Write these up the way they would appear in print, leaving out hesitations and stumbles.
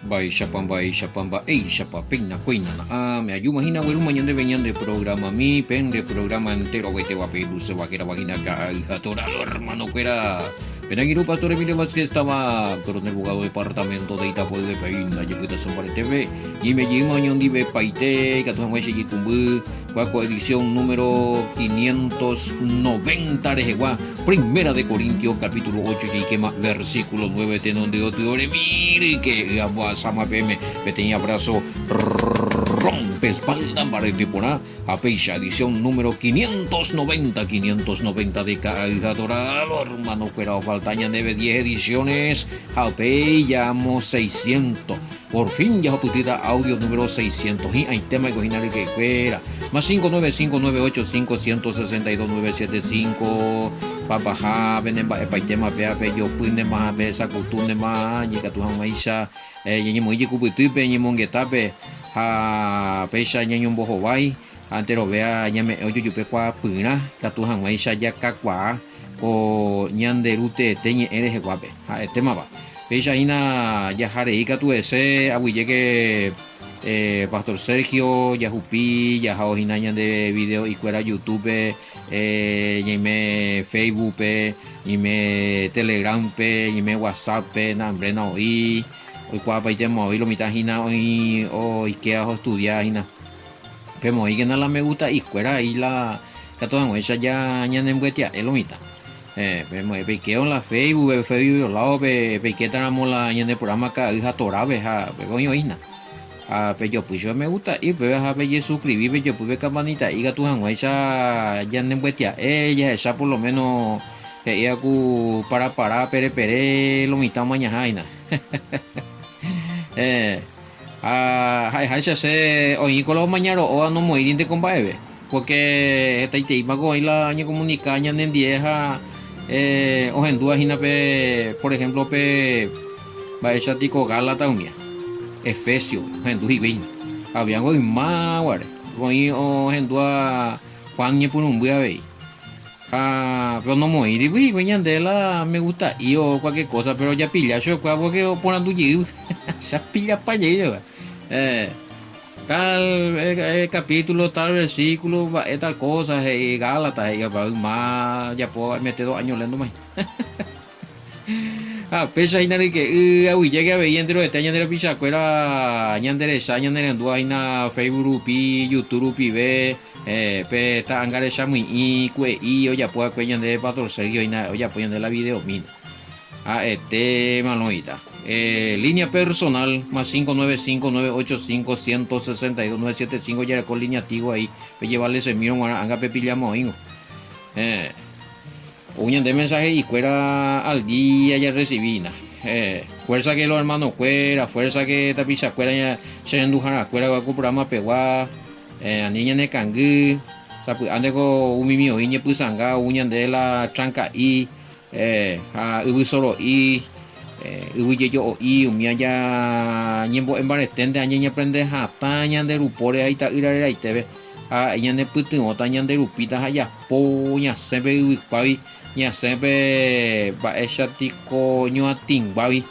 Baishapamba, Eishapa, Pena, Quina, me ayuma hina, Wilma, y de venían de programa, mi pen de programa entero, Guete, Guapedu, se va a quedar vagina, Jatora, hermano, que era. Penaguiru Pastor Emilio Vázquez estaba coronel abogado departamento de Itapo de Peina, Yepuita Sombare TV, y me llama Ñondi de Paite, Catuamaiche y Cumbu, Cuaco edición número 590 de Jehová, Primera de Corintios, capítulo 8, y quema versículo 9, tenón de otro mire que Abuasama PM, me tenía abrazo rompe espalda para el tipona, a Peixa, edición número 590 de Caja Dorado, hermano, pero faltaña debe 10 ediciones, a Llamo 600, por fin ya putida audio número 600, y hay tema original que fuera, más 59598562975, papaja, venen tema peape, yo puinde más a esa costumbre más, y que tu maisha, y muy cuputupe, y mongetape, a pesha ñaño bojo bai antero vea ñame oyo yupe kwa puna katu hanwai shaya kakwa ko ñanderute teñe eres guape a tema va pesha ina ya jare ikatu ese aguille que Pastor Sergio Yahupi ya jao hina ñande video y cuera YouTube ñime Facebook ñime Telegram ñime WhatsApp nambre na oí hoy cuando paite hoy lo mitad hina hoy queda estudiar hina pero hoy que no la me gusta y fuera ahí la que toda esa ya en buetia es lo mitad pero pequeo en la Facebook lado pequeo tenemos la en el programa que hija torabe ja coño hina pero yo pues yo me gusta y pues a ver suscribir yo pues campanita y que tú esa ya en buetia ella esa por lo menos ella para pere lo mitad mañana hina hay se oí con los mañaros o no muy de combaeve porque esta itima con la año comunicaña en dieja o en dudas por ejemplo va esa tico gala taumia Efesio en dudas y bien habían hoy más hoy o en dudas Juan y por un buen ver pero no muy de de la me gusta y o cualquier cosa pero ya pilla yo porque ponen tu se pilla para allá tal capítulo tal versículo tal cosa Gálatas más ya puedo meter 2 años leyendo más pesa y nada que llegué a ver dentro de este año de la pizza cuera ñandere esa ñandere en dos años Facebook y YouTube ve pe está angare muy y cue y ya puedo cuellar de Pastor Sergio y nada ya pueden de la video mira manoita línea personal más 595985162 ya con línea antigua ahí pues llevarle ese mío anga pepillamos ahí uñan de mensaje y fuera al día ya recibí fuerza que los hermanos fuera fuerza que tapiza fuera ya se endujan fuera va a comprar más pegua a niña de cangú ande con un mío y pues anga uñan de la tranca y a solo y yo y umia ya ñembo en baretende aña aprende jataña de rupores ahí ta irare ahí te ve ella ne putin otaña de rupitas allá poña sebe uipavi ña sebe ba esa tico ñoatin bavi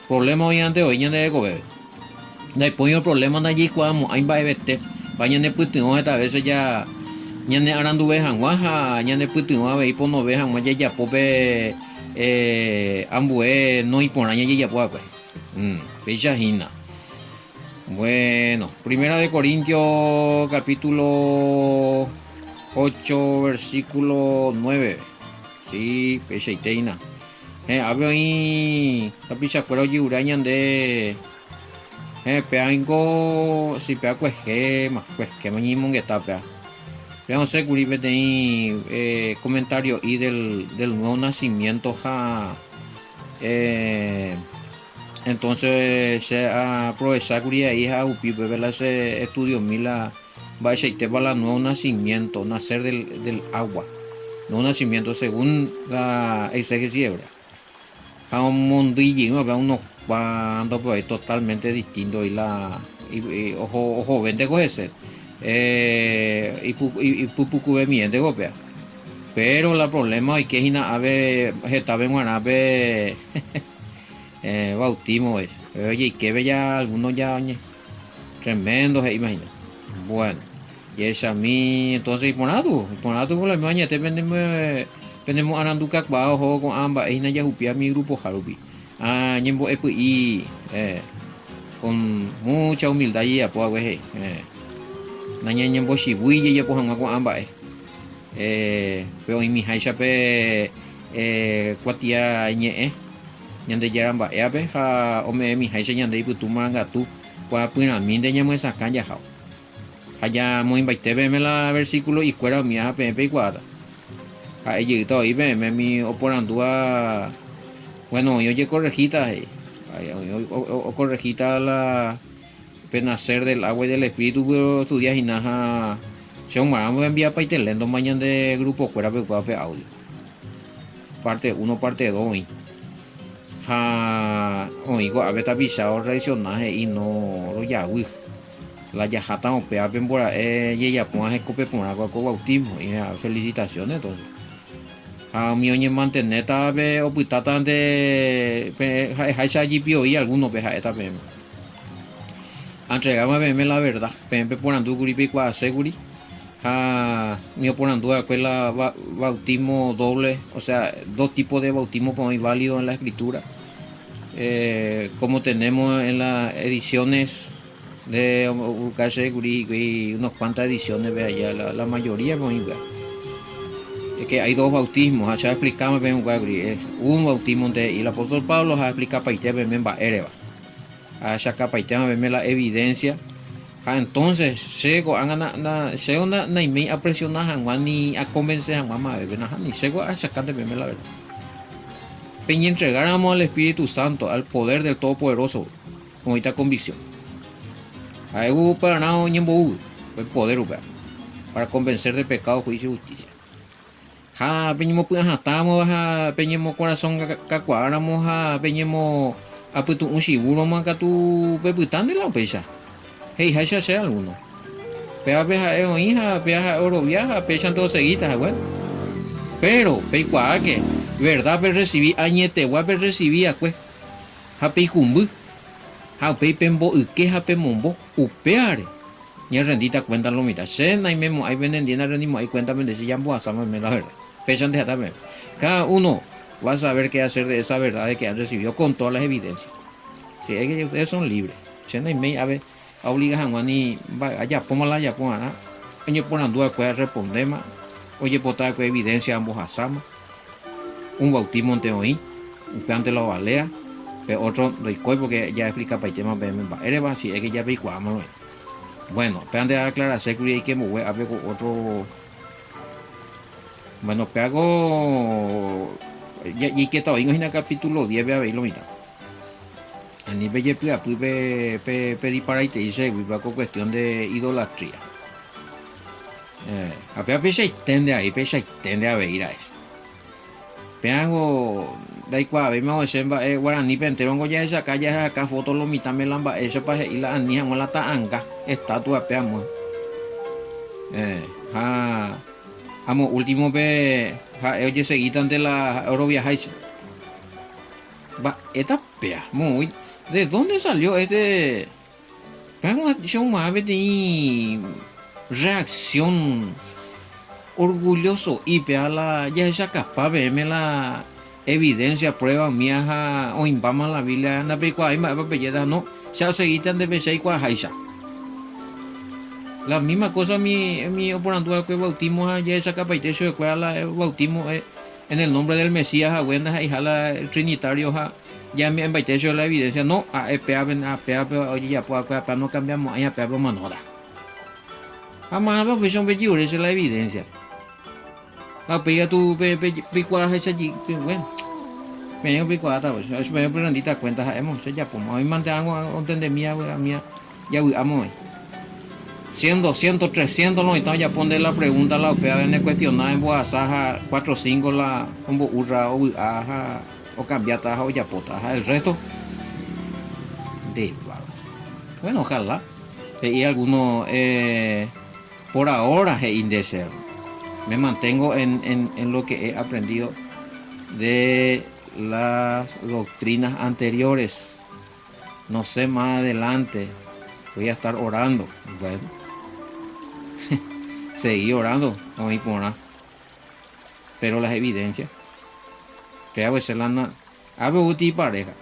problema hoy ante hoy ña de gobe no hay pollo problema allí cuando hay va vete baña ne putin esta vez ya ña ne arandu vejan guaja ña ne putin va ve po no vejan ya ya pope ambue no y por año ya pues fecha hina bueno Primera de Corintios capítulo 8 versículo 9 sí fecha iteina había ahí la pizza cuero yurañan de peango si pea pues que mañimon que está pea veamos sé curibe de comentario y del nuevo nacimiento entonces se aprovechar curia hija upi bebela ese estudio mila va a ser la nuevo nacimiento nacer del agua nuevo nacimiento según la exégesis hebrea a un mundillo a unos cuando pues totalmente distinto y ojo vende coge ser y pupu de miente copia pero la problema es que hina ave estaba en guanabe bautismo es. Oye, y qué bella, algunos ya, oye, tremendos, imagina. Bueno, y es a mí, entonces, y por nada, por la mañana, te vendemos aranduca bajo con ambas, es ya jupia mi grupo Harupi. Ñembo y con mucha humildad y apoyo, naña ñembo shibuya ya pues con ambas, pero en mi haisha pe, cuatia ñe, ñande ya ambas, ha, ome mi haisha ñande y putumanga tú, cuapina, minde ñemo esa caña jao. Allá muy invité verme la versículo y cuera mía pepe y cuadra. A ella y todo y me mi oporandúa. Bueno, yo ya corregita, o corregita la penacer del agua y del espíritu, pero estudias y nada. Si un maramo me envía para internet mañana de grupo fuera de audio. Parte 1, parte 2. Oigo, a ver, avisado reaccionaje y no lo ya, uy. La yajata o pea pembora, y ella ponga escope por agua con bautismo. Y felicitaciones, entonces. A mi oye mantener tabe o putata de haisa allí pio y algunos peja esta pem. Entregame verme la verdad, pempe por andu gripe qua seguri. Mi por andu la bautismo doble, o sea, dos tipos de bautismo como válido en la escritura. Como tenemos en las ediciones de Urca Seguri y unas cuantas ediciones, vea ya la mayoría muy bien. Es que hay dos bautismos, ya explicamos un bautismo y el apóstol Pablo ha explicado para va ereba. Ya para la evidencia. Entonces, sego na ime a presionar ni a convencer a mamá ni sego a sacar de la verdad. Peña entregáramos al Espíritu Santo, al poder del Todopoderoso, con esta convicción. Hay para nada el poder para convencer de pecado, juicio y justicia. Peñemos pues estamos peñemos corazón cacuáramos peñemos apuesto un seguro más que tu pepután de la pecha. Hey, hacha sea alguno. Pea peja hija, peja oro viaja, pechan todos seguitas, bueno. Pero peicua que verdad pe recibí añete guape recibí pues. Happy kumbu. Happy pembo que happy mombo upeare. Ni rendita cuenta lo mira. Sena y memo hay vendiendo rendimo hay cuenta me decía jambo asama me la verdad. Pechan de atarme. Cada uno va a saber qué hacer de esa verdad de que han recibido con todas las evidencias. Si es que ustedes son libres. Sena y me a ver obliga a Juan allá póngala ya ponga. Oye por la duda puede responder más. Oye por tal evidencia ambos asama. Un bautismo en teoí. Un plante lo balea. Pero otro doy porque ya explica para el tema eres así es que ya veícuamos. Bueno, esperan de aclarar seguridad y que me voy a ver con otro. Bueno, pego y que estaba en el capítulo 10 a verlo mira. A nivel de pedí para y te dice con cuestión de idolatría. Apenas se extiende ahí, se extiende a ver a eso. Peango da igual, vemos ese guaraní penterongo ya esa calle acá fotos lo mitad me lamba eso para ir la anija la taanga estatua peamos. Amo último ve oye seguitan de la oro viajáis. Va esta pea muy ¿de dónde salió este? Peango yo más de reacción orgulloso y pea la ya esa capa verme la evidencia prueba mía o impama la Biblia anda pe cuá ima pa no ya seguitan de pesai cuá haisa. La misma cosa mi oporando que bautismo ya esa capa y techo de cuál la bautismo en el nombre del Mesías a buenas y jala el trinitario ya me embaitecho la evidencia no a pea oye ya para no cambiamos ahí a pea manora. Jamás va pues son bellos la evidencia. La pega tu picuadas esa allí, bueno. Me picuada, pues, me prendita cuenta, hemos ya pues, hoy mantengo entender mía, ya vamos. 100, 200, 300, no, entonces ya poner la pregunta, la opea, en cuestionar en boazaja, 4, 5, la, como urra, o aja, o cambiata, o yapota, el resto, de bueno, ojalá, y algunos, por ahora, es indeseo. Me mantengo en lo que he aprendido de las doctrinas anteriores. No sé, más adelante voy a estar orando. Bueno, seguí orando, no hay por nada. Pero las evidencias, que a veces la uti pareja.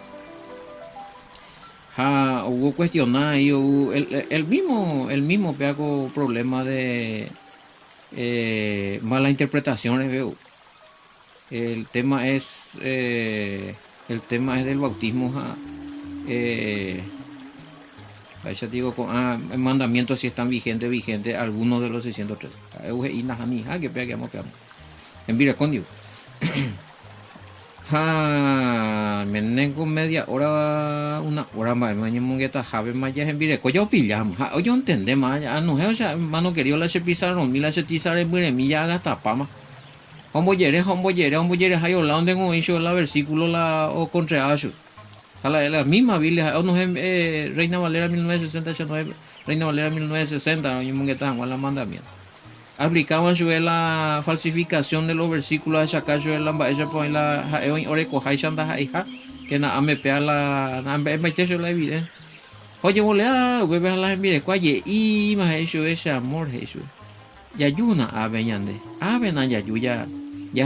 Hubo cuestionar y el mismo peaco problema de mala interpretaciones, veo. El tema es del bautismo. Ya digo, el mandamiento si están vigentes algunos de los 603. Que pega que vamos. En vira con Dios. Menengo media hora, una hora más, mongueta, jabe más ya en vire, coyo pillamos, yo entendé más, no es, o sea, mano querido la se pisaron, mila se tizaron, mire, milla gasta pama. Hombo yere, hay hablando en hizo la versículo la o contrario. La misma Biblia, no es Reina Valera 1960, Reina Valera 1960, no mongueta, la mandamiento. Aplicaban la falsificación de los versículos de sacar la oreco que na amepea la la evidencia. Oye, volea, vuelve a las envidias, cuaye, y más eso ese amor, eso. Ya ayuna a Beñande, a Benan ya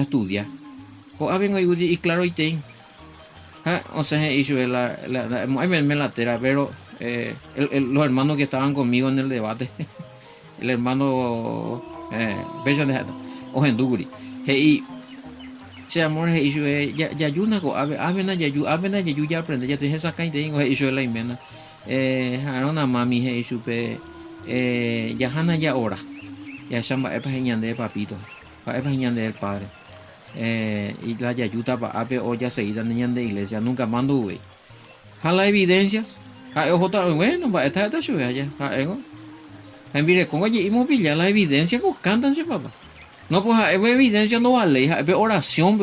estudia. O a Beñande y claro y ten. O sea, eso es me latera, pero los hermanos que estaban conmigo en el debate, el hermano besan de Ohenduguri. Hey, se amor ya yuna go avena ya aprende ya te esa cain tengo eso la imena harona mami he supe ya hana ya ora ya chamba epa de papito pa epa del padre y la yayuta pa ape o ya seguida niña de iglesia nunca mando güey la evidencia bueno va esta sube allá en vire con oye inmobiliaria la evidencia que cantan papá. No, pues evidencia no vale, es oración,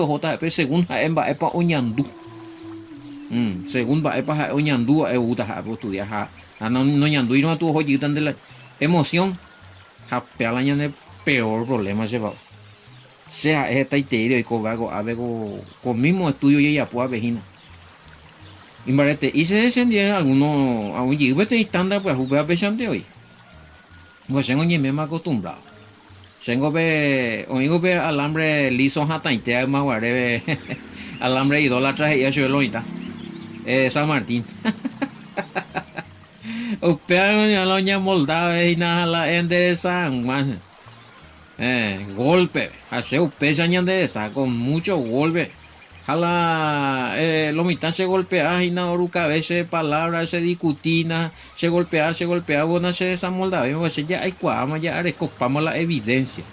según epa oñandú. Según epa oñandú, estudiar, no ñandú y no tu joyitan de la emoción. Pealañan el peor problema, sea esta iterio y cobago, con mismo estudio y ya pueda vejina. Y se descendía alguno, a un yibete y estándar, pues jugar pesante hoy. Pues tengo ni me acostumbrado. Oigo ve alambre liso jataintea maguare alambre idólatra y eso es San Martín. Upea la oña moldava y nada la enderezan man. Golpe, hace upea endereza con mucho golpe. Jala lo mitad se golpea y na oruca veces palabras se discutina se golpea bueno se desamolda pues ya hay cuama ya recopamos la evidencia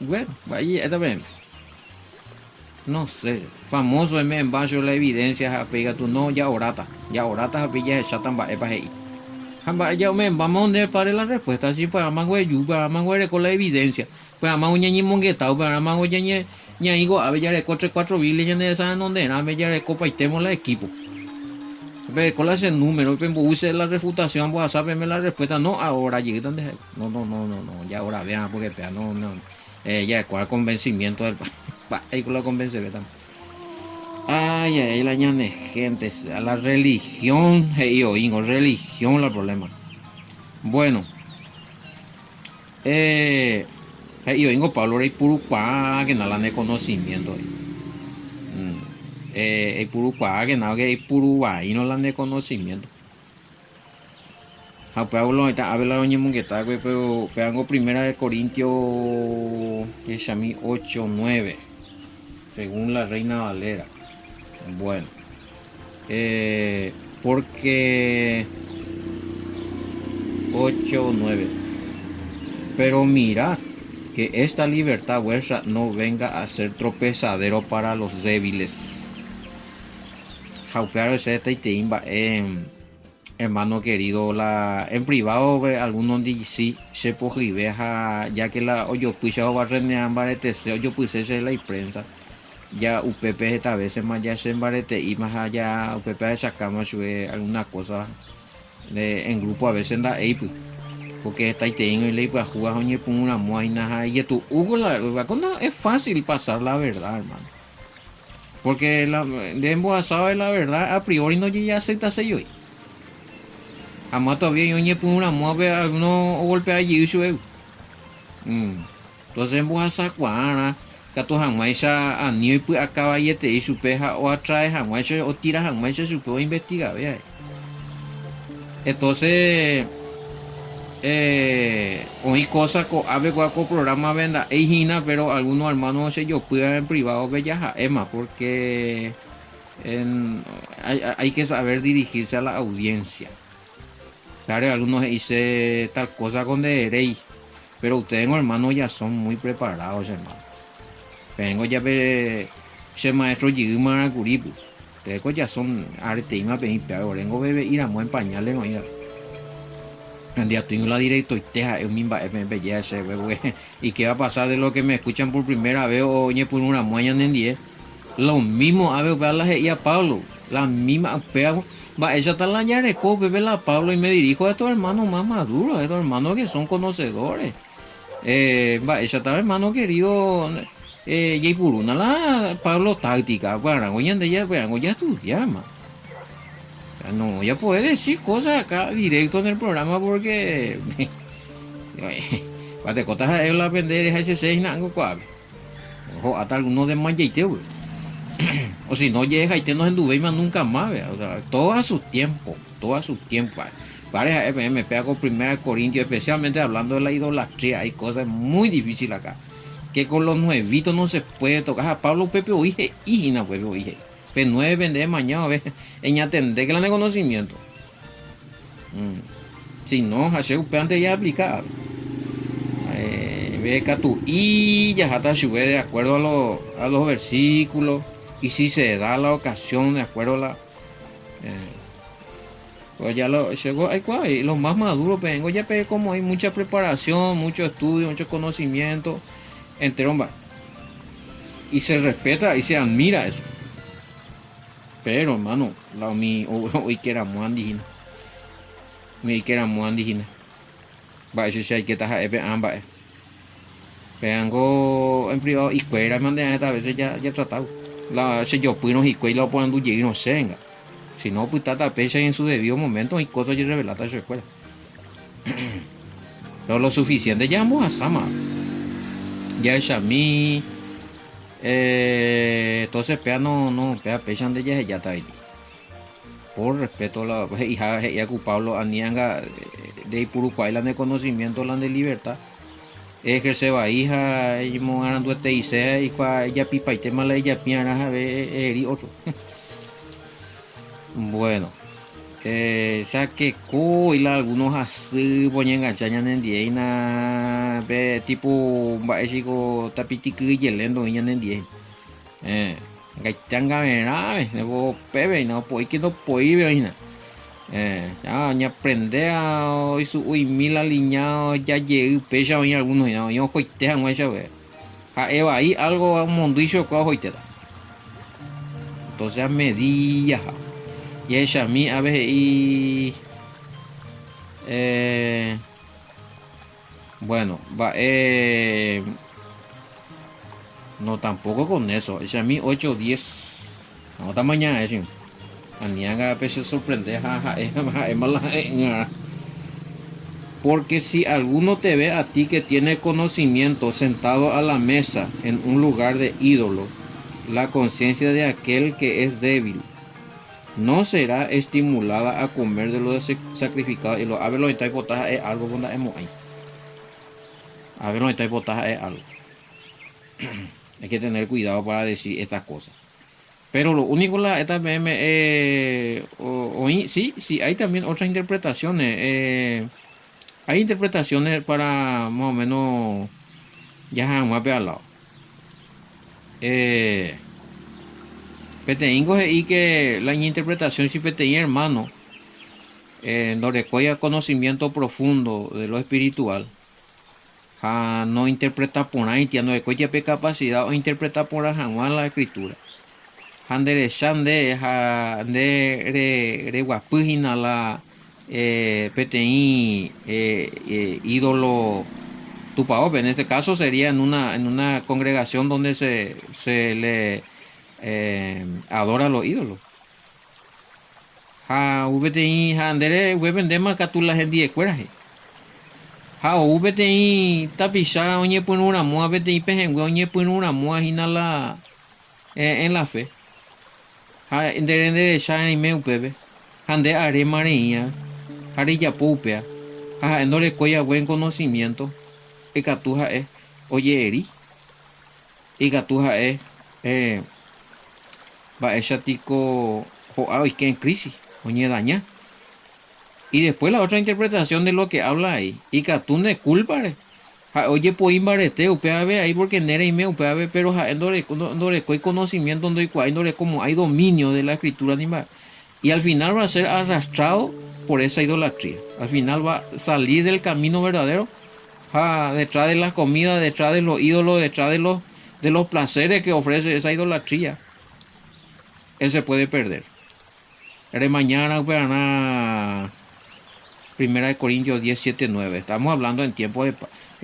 bueno vaya también no sé famoso en bajo la evidencia pega tú no ya orata pilla chatan va epa ahí ya me vamos a para la respuesta así para mango con la evidencia pues ama un ñañi monguetao pero ama un ñañigo a ver ya de 4 biles ya de esa donde a ver ya de copa y temo la equipo pero con ese número pues use la refutación pues a saberme la respuesta no ahora llegué donde no ya ahora vean porque no ya cuál convencimiento del ahí con la convence también. Ay, la ñane gente, a la religión, religión el problema. Bueno, yo vengo Pablo rey puro que nada de conocimiento. Puro que nada que puro y no la de conocimiento. A Pablo está habla doña Mungueta, pero pegango primera de Corintios 8:9, según la Reina Valera. Bueno, porque 8:9. Pero mira que esta libertad vuestra no venga a ser tropezadero para los débiles. Jaupear ese teimba hermano querido en privado algunos sí se pojiveja ya que la yo puse a barrenear yo puse la prensa ya UPP esta vez más ya se embarete y más allá UPP sacamos alguna cosa en grupo a veces da porque está ahí y le iba a jugar oye por una moina y tu Hugo es fácil pasar la verdad, hermano. Porque de embozado de la verdad a priori no llega a aceptarse yo. Además todavía yo por una moa no golpea allí su entonces embozado cuana que tu jamás a ni pues acaba y te y su peja o atrae jamás o tira jamás se puede investigar, vea. Entonces hoy cosas abre con programa venda ejina pero algunos hermanos se yo puedan en privado bellaja Emma porque hay que saber dirigirse a la audiencia. Claro, algunos hice tal cosa con derecho, pero ustedes hermanos ya son muy preparados, hermano. Vengo ya ver ese maestro Yigma Curipu. Ustedes ya son arte y más vengo bebé ir a en pañales no ir. Un día tengo la directo y teja es mi belleza, y qué va a pasar de lo que me escuchan por primera vez o oye por una moña en 10. Lo mismo a ver la y a Pablo, la misma pega. Va, ella está la yareco, bebé la Pablo y me dirijo a estos hermanos más maduros, a estos hermanos que son conocedores. Va, ella está hermano querido, y por una la Pablo táctica, bueno, hoy en día, ya estudiar, man. No, ya puede decir cosas acá directo en el programa porque te cotas a él la vender ese 6 nango cuave. Ojo, hasta algunos de más yeite, o si no llega y te no enduveima nunca más, o sea, todo a su tiempo, Pareja FM pega con Primera Corintios, especialmente hablando de la idolatría, hay cosas muy difíciles acá. Que con los nuevitos no se puede tocar. A Pablo Pepe oije, y no puede oije. P9 vender mañana, ve, en atender que la de conocimiento. Si no, hace un antes ya aplicar. Ve que tú y ya está subir de acuerdo a los versículos. Y si se da la ocasión de acuerdo a la. Pues ya lo llegó, hay los más maduros, vengo ya como hay mucha preparación, mucho estudio, mucho conocimiento. Entero, y se respeta y se admira eso. Pero hermano, hoy que era muy andígena. Mi que era muy andígena. Va, eso sí hay que estar ambas. Vengo en privado y cuera me esta veces ya tratado. Si yo puedo y cuela lo ponen y no sé, venga. Si no, pues tata pecha en su debido momento y cosas yo revelata en su escuela. Pero lo suficiente ya vamos a Sama. Ya es a mí. Entonces pea no pea pechan de ya está ahí. Por respeto a la hija y a Pablo anianga de Purucuaylan de conocimiento la de libertad. Es que se va hija y monando este y sea y cua ella pipa y tema la ella piana a ver otro. Bueno, saque coila algunos así ponen enganchañan en diena ve tipo va chico tapiti que yelendo en 10. Gaitanga verá, nebo pebe no pues que no puede ver. Ya ni aprende a su uy mil aliñado ya llegué pecha hoy algunos no yo coitean hoy sabe. A Eva ahí algo un mondillo que hoy entonces a medilla. Y ella a mí a veces y bueno va no tampoco con eso ella a mí 8 o 10 no está mañana eso anianga a veces sorprende porque si alguno te ve a ti que tiene conocimiento sentado a la mesa en un lugar de ídolo la conciencia de aquel que es débil no será estimulada a comer de lo sacrificado y lo a ver lo está botaje es algo cuando hemos ahí a ver lo está botaje es algo hay que tener cuidado para decir estas cosas pero lo único la esta BM sí hay también otras interpretaciones hay interpretaciones para más o menos ya más al lado Peteingo y que la interpretación si Peteín hermano no recuerda conocimiento profundo de lo espiritual no interpreta por ahí no recuerda capacidad o interpreta por la escritura Handere Shande de guapujina la PTI, ídolo Tupaope. En este caso sería en una congregación donde se le adora a los ídolos. Ha VTI, ha andere, webendema catula gente de cueraje. Ha VTI, tapiza, oñe pone una moa, VTI pejengue, oñe pone una moa, hinala en la fe. Ha de ya en meu pepe. Hande are mareña, are ya pupea. Ha no le coya buen conocimiento. Y catuja es, oye eri. Y catuja es, va esa tico, o que en crisis, oñe daña. Y después la otra interpretación de lo que habla ahí. Y catune culpa. Oye, pues imbarete, upeave ahí porque nere y me upeave, pero no le coi conocimiento, no le como hay dominio de la escritura animal. Y al final va a ser arrastrado por esa idolatría. Al final va a salir del camino verdadero, detrás de la comida, detrás de los ídolos, detrás de los placeres que ofrece esa idolatría. Él se puede perder. Eres mañana, Primera de Corintios 10, 7, 9. Estamos hablando en tiempo de...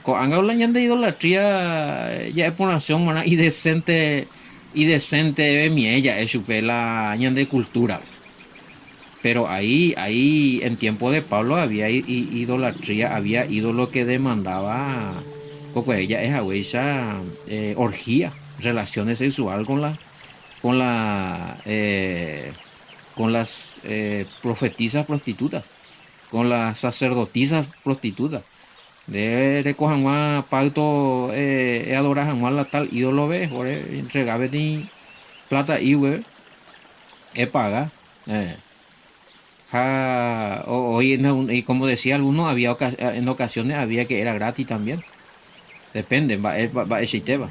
Han hablado de idolatría, ya es por nación, y decente de mi ella, es la de cultura. Pero ahí en tiempo de Pablo había idolatría, había ídolo que demandaba, pues ella es esa orgía, relaciones sexuales con la, con las profetisas prostitutas, con las sacerdotisas prostitutas. De recojan más pacto, adorajan más la tal ídolo ve, entregabe de plata y we, paga. Hoy y como decía alguno, había en ocasiones había que era gratis también. Depende, va ese tema.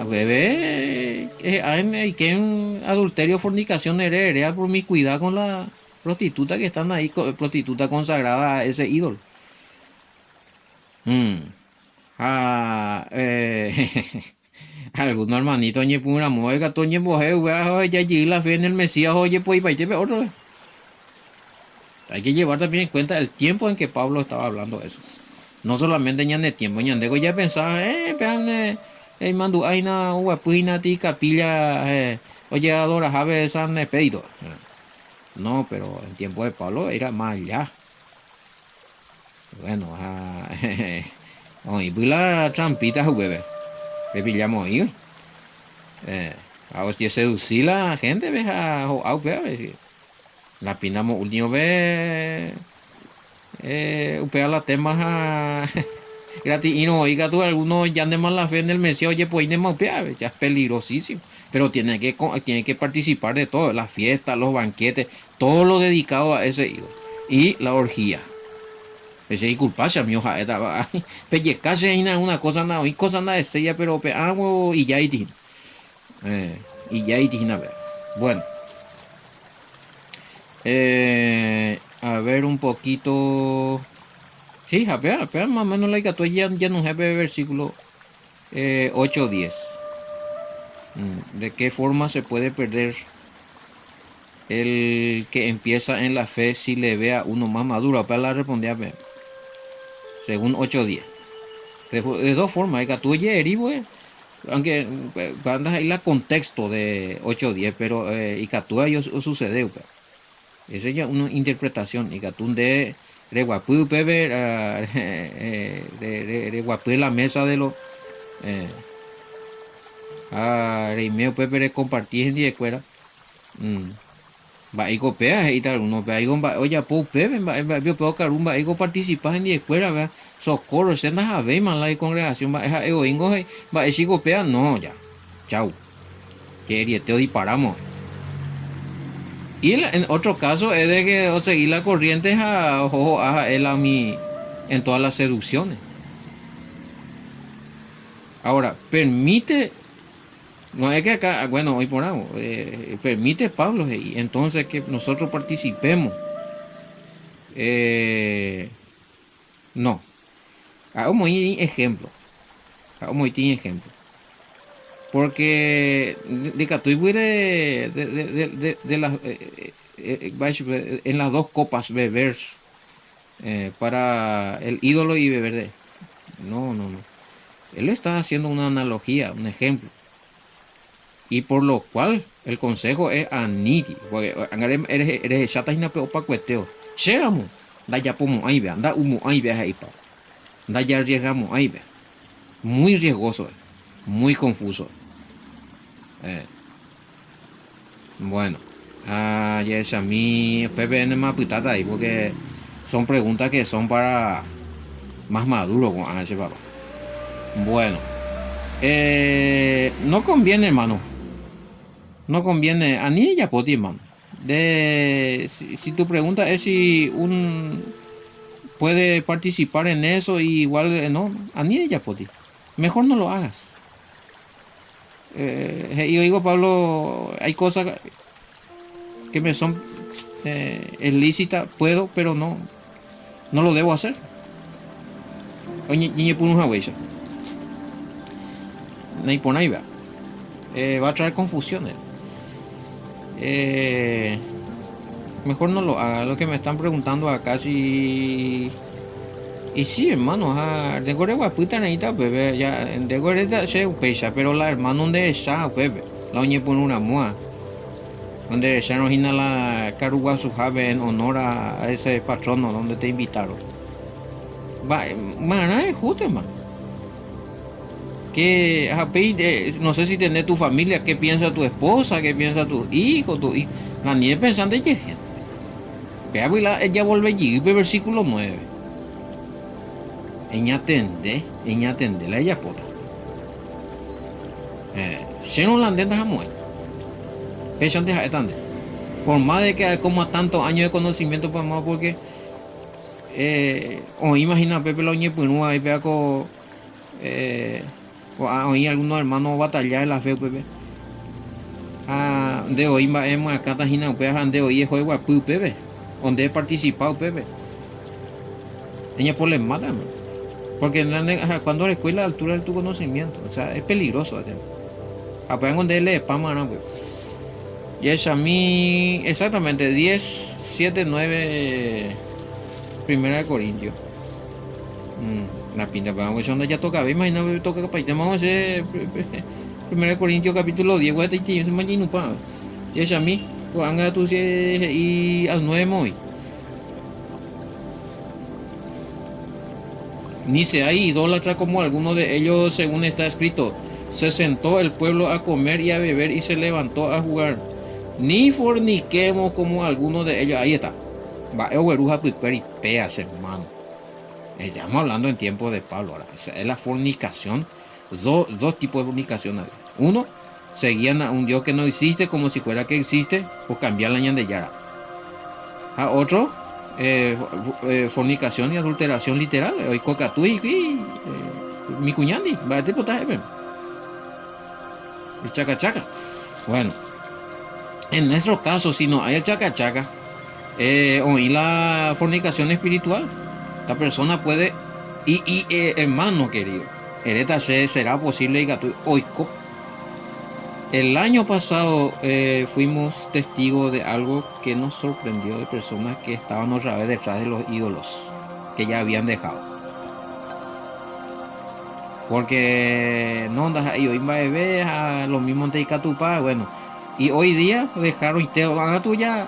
Bebé, que en adulterio, fornicación, heredera, promiscuidad con la prostituta que están ahí, prostituta consagrada a ese ídolo. Algunos hermanitos, oye, pura mueca, toñe boje, ya allí la fe en el Mesías, oye, pues, y para otro. Hay que llevar también en cuenta el tiempo en que Pablo estaba hablando eso. No solamente en el tiempo, Ñandego ya pensaba, mandu aina, huapuina, ti capilla, oye, adora, jave, san, pedido. No, pero en tiempo de Pablo era más allá. Bueno, hoy vi la trampita, jugué, que pillamos ahí. A hostia, seducir la gente, ve, la pinamos último vez. Upea la temas gratis y no oiga tú algunos ya de más la fe en el Mesías, oye, pues de más ya es peligrosísimo, pero tiene que participar de todo, las fiestas, los banquetes, todo lo dedicado a ese ídolo y la orgía. Ese es culpable, mi hoja, pellizcarse es una cosa nada, y cosa nada de sella, pero hago y ya y a ver, bueno. A ver un poquito. Sí, apea, más o menos la que ya no jefe versículo 8-10. ¿De qué forma se puede perder el que empieza en la fe si le ve a uno más maduro? Apea la respondía según 8-10. De dos formas, hay que tú aunque andas ahí la contexto de 8-10, pero y que tú sucede, esa es una interpretación y gatún de guapú pepe de guapú la mesa de los reimeo pepe de compartir en día cuera va y copea y tal uno ve oye po pepe va puedo carumba y participar en día cuera socorro se anda a ver man la congregación va esa egoingo va ese copea no ya chau que te disparamos. Y en otro caso es de que seguir la corriente a él a mí en todas las seducciones. Ahora, permite, no es que acá, bueno, hoy por algo, permite Pablo entonces que nosotros participemos. No. Hagamos un ejemplo. Porque de las en las dos copas beber para el ídolo y beber de. No, no, no. Él está haciendo una analogía, un ejemplo. Y por lo cual el consejo es aniti. Porque eres chata y na peo pa cueteo. Llegamos. Da ya pomo ahí vea. Da humo ahí vea ahí pa. Da ya arriesgamos ahí vea. Muy riesgoso. Muy confuso. Bueno. Ah, ya es a mí. Pepe en más pitata ahí. Porque son preguntas que son para más maduro con ese papá. Bueno. No conviene, hermano. No conviene a ni ella poti, hermano. Si tu pregunta es si un puede participar en eso y igual no, a ni ella poti. Mejor no lo hagas. Yo digo, Pablo, hay cosas que me son ilícitas, puedo, pero no lo debo hacer. Oye, niño por una huella. No hay por ahí, va a traer confusiones. Mejor no lo haga. Lo que me están preguntando acá si. Y sí, hermano, de gore guaputa necesita bebé, ya, de gore se pecha, pero la hermano donde está, bebé, la oñe pone una mua, donde se nos gina la caruga su jave en honor a ese patrono donde te invitaron. Va, mana es justo, man. Que, no sé si tenés tu familia, qué piensa tu esposa, qué piensa tu hijo, la niña pensando en que ella vuelve allí, versículo 9. Ella atende la ella pota. Se no la entiendes a mujer. Pesan de etande. Por más de que como tantos años de conocimiento para más porque o imagina Pepe lo ñe punúa y vea con oí algunos hermanos batallar en la fe Pepe. De hoy hemos acá tajina Pepe de hoy es juego a Pepe. Donde he participado Pepe. Ella por le mata, man. Porque cuando la escuela a la altura de tu conocimiento, o sea, es peligroso. Apenas donde le pama, ¿no? Y es a mí, exactamente, 10, 7, 9, Primera de Corintios. La pinta, vamos, donde ya toca, imagínate, toca para vamos a hacer Primera de Corintios capítulo 10, güey, te imagino, pa. Y es a mí, pues anga tú y al 9 hoy. Ni se hay idólatra como alguno de ellos, según está escrito. Se sentó el pueblo a comer y a beber y se levantó a jugar. Ni forniquemos como alguno de ellos. Ahí está. Va, peas, hermano. Estamos hablando en tiempo de Pablo. Ahora, es la fornicación. Dos tipos de fornicación. Uno, seguían a un Dios que no existe como si fuera que existe, o cambiar la ñan de yara. A otro, fornicación y adulteración literal. Hoy cocatui mi cuñandi, va a te potaje. El chaca chaca. Bueno, en nuestro caso, si no hay el chaca chaca, o la fornicación espiritual, la persona puede, hermano querido, será posible y oico. El año pasado fuimos testigos de algo que nos sorprendió de personas que estaban otra vez detrás de los ídolos que ya habían dejado. Porque no andas ahí hoy bebé a los mismos de Icatupá, bueno. Y hoy día dejaron y te van a tuya.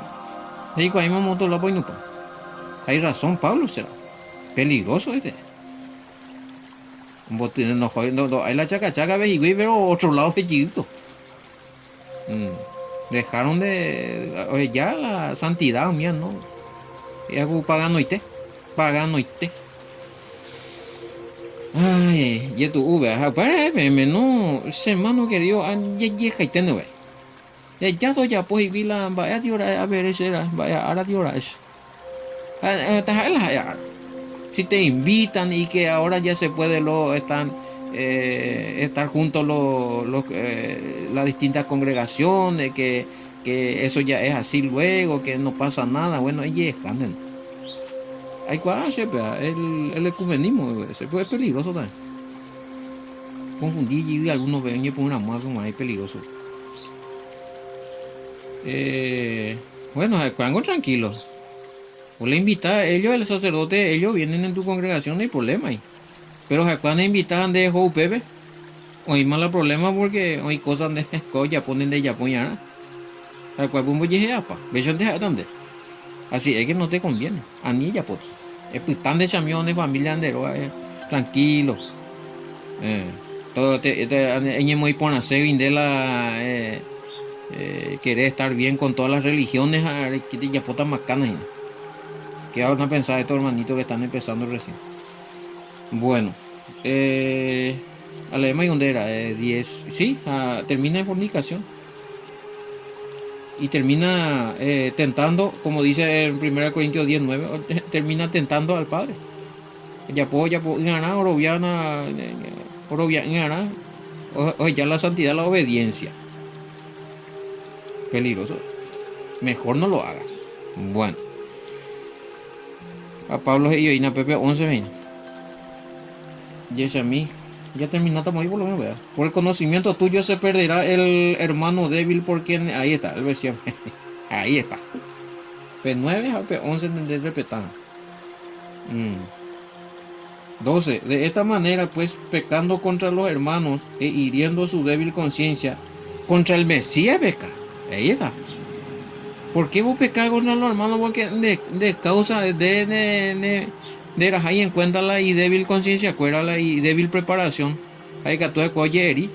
Digo, ahí me monto la poinupa. Hay razón, Pablo, será peligroso este. No, hay la chaca chaca, ve, y pero otro lado fellito. Dejaron de. Oye, ya la santidad mía, ¿no? Y hago pagando y te. Ay, y tu uve, para no, hermano querido, ya y tenue. Ya soy ya pues y la vaya a ver ese vaya ahora es. Si te invitan y que ahora ya se puede estar juntos las distintas congregaciones, que eso ya es así luego, que no pasa nada, bueno, hay el ecumenismo, es peligroso también. Confundir y algunos ven por una muerte, es peligroso. Bueno, cuando tranquilo. O le invitas, ellos, el sacerdote, ellos vienen en tu congregación, no hay problema ahí. Pero cuando invitan de Jou Pepe, hoy más el problema porque hay cosas de ya ponen de Japón ya. Cual bumbo ya apa, ves de dónde. Así es que no te conviene. A ni ya pues. Es pues tan de chamiones, familia andero, tranquilo. Eh, todo te muy por hacer de la querer estar bien con todas las religiones, que te ya potas macanas. ¿Qué van a pensar estos hermanitos que están empezando recién? Bueno, a la y donde era 10, sí, termina en fornicación y termina tentando, como dice en 1 Corintios 19, termina tentando al Padre. Ya puedo ganar, orobiana, ganar, o ya la santidad, la obediencia. Peligroso. Mejor no lo hagas. Bueno, a Pablo y Ina Pepe 11:20. Y a mí. Ya terminaste muy por lo menos, ¿verdad? Por el conocimiento tuyo se perderá el hermano débil porque ahí está, el versión. Ahí está. P9 a P11 de repetir. 12. De esta manera, pues, pecando contra los hermanos e hiriendo su débil conciencia, contra el Mesías peca. Ahí está. ¿Por qué vos pecás contra los hermanos? Porque de causa de la ahí en cuenta la y débil conciencia, cuera la y débil preparación. Hay que tú de coyeri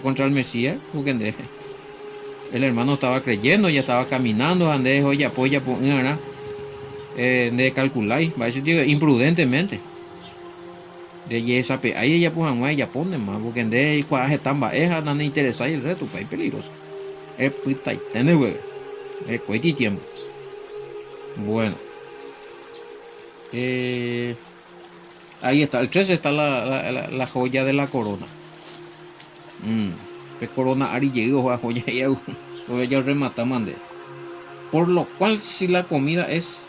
contra el Mesías, porque el hermano estaba creyendo, ya estaba caminando, ande hoy apoya por una de calcular, va a decir imprudentemente. De esa ahí ya pues ya ponen más, porque de cuál están baejas, no me interesa el reto, pues es peligroso. Es pita y tiene güey. Es cueti tiempo. Bueno. Ahí está, el 13 está la joya de la corona. Que corona ari llegó a joya y ya remata mande. Por lo cual, si la comida es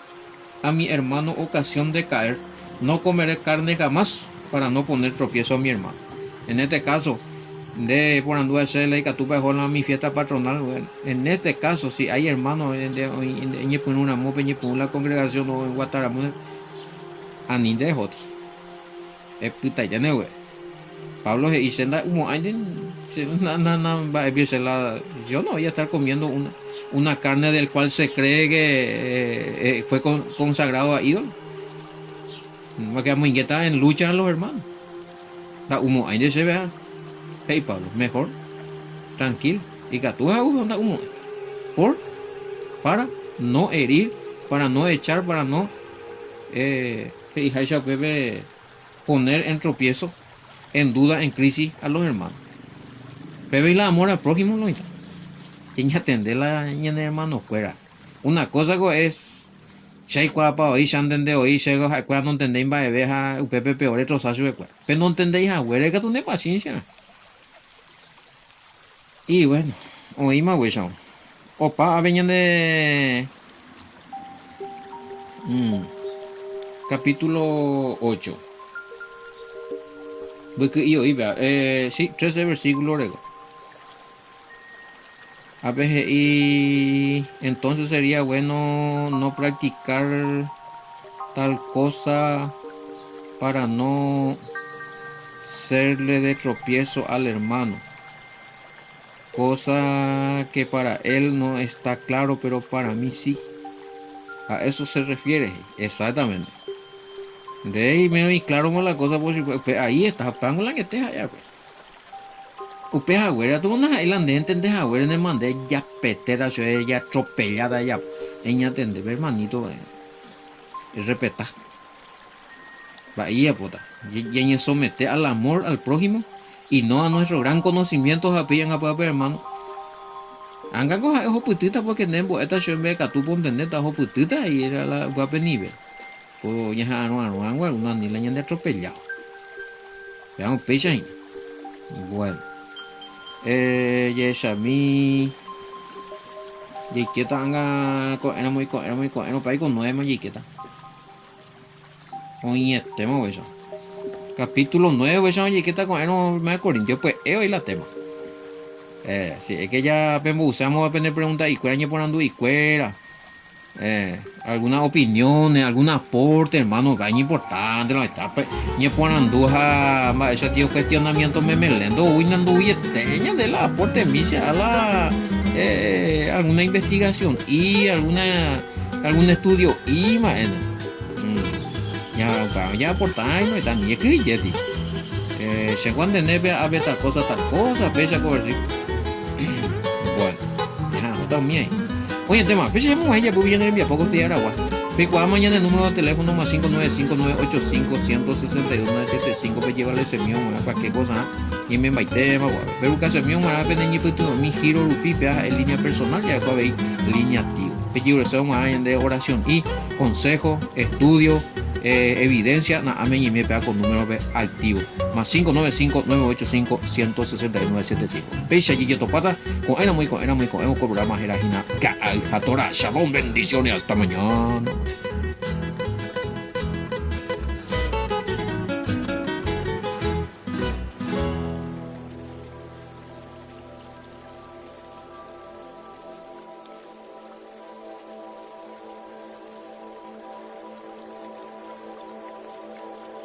a mi hermano ocasión de caer, no comeré carne jamás para no poner tropiezo a mi hermano. En este caso, de por anduve hacerle que tú mejor a mi fiesta patronal. Bueno, en este caso, si hay hermanos en una mope, en la congregación o en Guataramú, a ni de joti. Es puta ya no, güey. Pablo y senda como alguien, yo no voy a estar comiendo una carne del cual se cree que fue consagrado a ídolo. Me queda muy inquieta en lucha a los hermanos. Da humo, ahí se vea. Hey Pablo, mejor, tranquilo. Y que tú hagas da humo. Para no herir, para no echar, para no poner en tropiezo, en duda, en crisis a los hermanos. Pero y la amor al prójimo no está. Quien atender la ñana hermano fuera. Una cosa es Shay cuapa hoy shanten de hoy llega a cuando no entendéis va a ver a upepe peor retrosazo de cuerda. Pero no entendéis a güey que tú no paciencia. Y bueno, hoy más güey son. Opa, venían de capítulo 8. Y hoy vea, sí, 13 versículos luego. A veces y entonces sería bueno no practicar tal cosa para no serle de tropiezo al hermano, cosa que para él no está claro pero para mí sí. A eso se refiere exactamente. De ahí me claro con la cosa, pues ahí está pango la que te allá pues. Upe agüera tú una islandés entendés agüera en el mandé ya petera ya atropellada ya ella entender hermanito respetar bahía puta y en someter al amor al prójimo y no a nuestro gran conocimiento apellan a papá hermano anga coja ejo putita porque nembo esta shembe que tú ponte neta ejo putita y era la papá nivel pues ya no una ni la de atropellado veamos pecha ahí bueno Yeshami Yiqueta anga era muy país con 9 más Yiqueta oye tema eso capítulo 9 eso Yiqueta con era más Corintios pues hoy la tema Sí, es que ya usamos a preguntar y cuál por ando y cuera. Algunas opiniones, algún aporte, hermano, que es importante, no está, ni por anduja, ese tío cuestionamiento me melendo, uy, nando teña de la aporte, misa, a la, alguna investigación y algún estudio y más, ya aportar, no está ni que ya, se cuando neve a ver tal cosa, pese a cobertir. Bueno, ya, no está bien. Oye, el tema, pese a ella, pues viene enviar poco te agua. Pico mañana el número de teléfono más 595-985-162-975 para llevarle ese mío, cualquier cosa. Y me invité, pero que ese mío, me va a pedir mi giro rupipia en línea personal, ya después veis línea activa. Pero yo de oración y consejo, estudio, evidencia, y me pega con número activo. Más 595-985-169-75. Pecha y topata, con era muy, hemos programa Jerajina, Jatora, Shalom, bendiciones, hasta mañana.